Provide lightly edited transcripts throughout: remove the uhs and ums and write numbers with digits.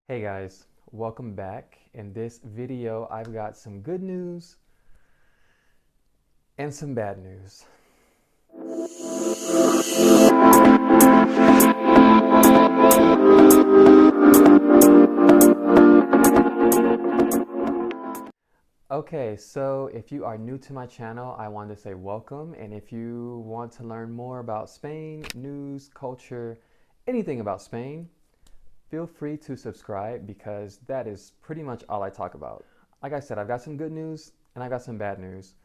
Hey guys, welcome back. In this video, I've got some good news and some bad news. Okay, so if you are new to my channel, I want to say welcome. And if you want to learn more about Spain, news, culture, anything about Spain, feel free to subscribe because that is pretty much all I talk about. Like I said, I've got some good news and I've got some bad news.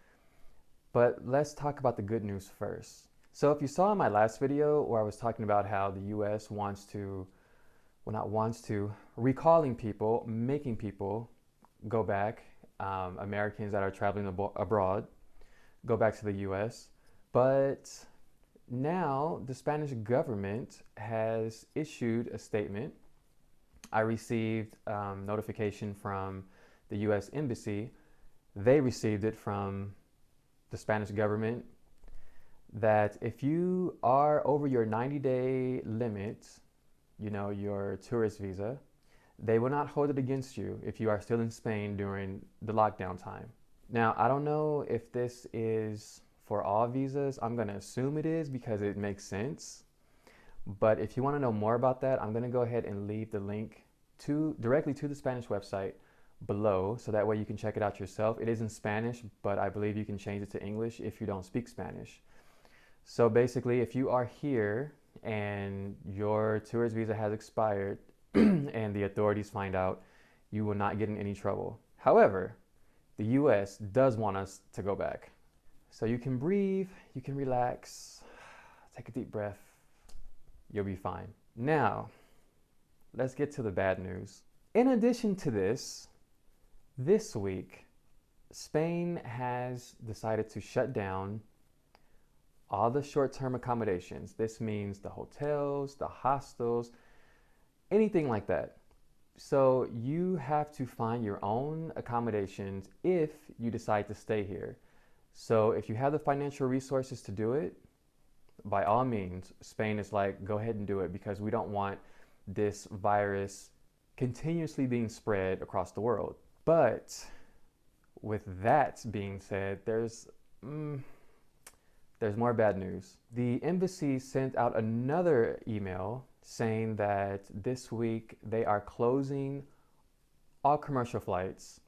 But let's talk about the good news first. So if you saw in my last video where I was talking about how the US wants to, well, not wants to, recalling people, making people go back, Americans that are traveling abroad, go back to the US. But now the Spanish government has issued a statement. I received notification from the US Embassy. They received it from the Spanish government that if you are over your 90-day limit, your tourist visa, they will not hold it against you if you are still in Spain during the lockdown time. Now, I don't know if this is for all visas. I'm going to assume it is because it makes sense. But if you want to know more about that, I'm going to go ahead and leave the link directly to the Spanish website below, so that way you can check it out yourself. It is in Spanish, but I believe you can change it to English if you don't speak Spanish. So basically, if you are here and your tourist visa has expired and the authorities find out, you will not get in any trouble. However, the US does want us to go back. So you can breathe, you can relax, take a deep breath, you'll be fine. Now, let's get to the bad news. In addition to this week, Spain has decided to shut down all the short-term accommodations. This means the hotels, the hostels, anything like that. So you have to find your own accommodations if you decide to stay here. So if you have the financial resources to do it, by all means, Spain is like, go ahead and do it, because we don't want this virus continuously being spread across the world. But with that being said, there's more bad news. The embassy sent out another email saying that this week they are closing all commercial flights.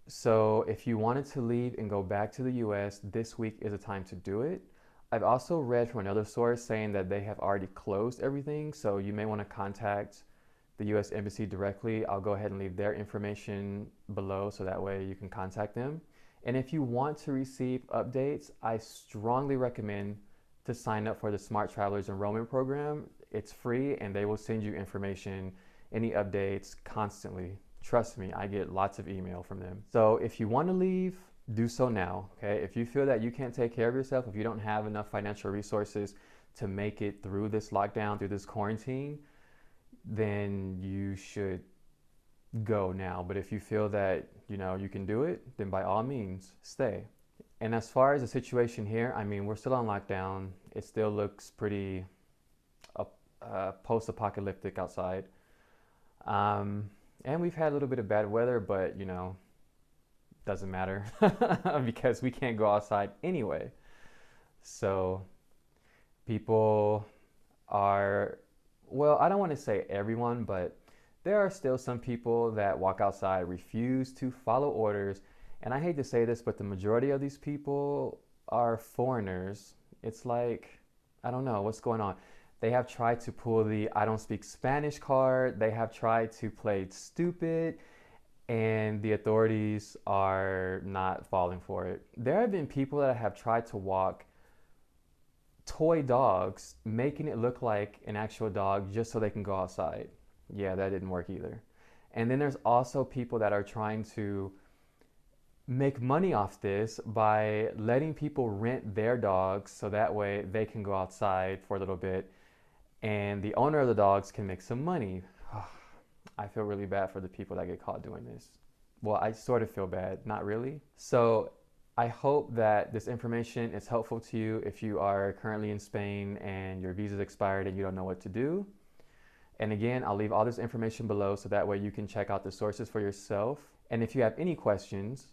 So if you wanted to leave and go back to the US, this week is a time to do it. I've also read from another source saying that they have already closed everything, so you may want to contact the US Embassy directly. I'll go ahead and leave their information below so that way you can contact them. And if you want to receive updates, I strongly recommend to sign up for the Smart Travelers Enrollment Program. It's free and they will send you information, any updates constantly. Trust me, I get lots of email from them. So if you want to leave, do so now, okay? If you feel that you can't take care of yourself, if you don't have enough financial resources to make it through this lockdown, through this quarantine, then you should go now. But if you feel that you can do it, then by all means stay. And as far as the situation here, I mean, we're still on lockdown. It still looks pretty post-apocalyptic outside, and we've had a little bit of bad weather, but doesn't matter because we can't go outside anyway. So people are, well, I don't want to say everyone, but there are still some people that walk outside, refuse to follow orders. And I hate to say this, but the majority of these people are foreigners. It's like, I don't know what's going on. They have tried to pull the I don't speak Spanish card. They have tried to play stupid, and the authorities are not falling for it. There have been people that have tried to walk toy dogs, making it look like an actual dog just so they can go outside. Yeah, that didn't work either. And then there's also people that are trying to make money off this by letting people rent their dogs so that way they can go outside for a little bit and the owner of the dogs can make some money. I feel really bad for the people that get caught doing this. Well, I sort of feel bad, not really. So I hope that this information is helpful to you if you are currently in Spain and your visa's expired and you don't know what to do. And again, I'll leave all this information below so that way you can check out the sources for yourself. And if you have any questions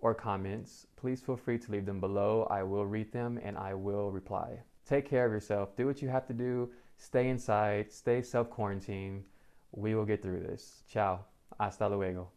or comments, please feel free to leave them below. I will read them and I will reply. Take care of yourself. Do what you have to do. Stay inside. Stay self-quarantine. We will get through this. Ciao. Hasta luego.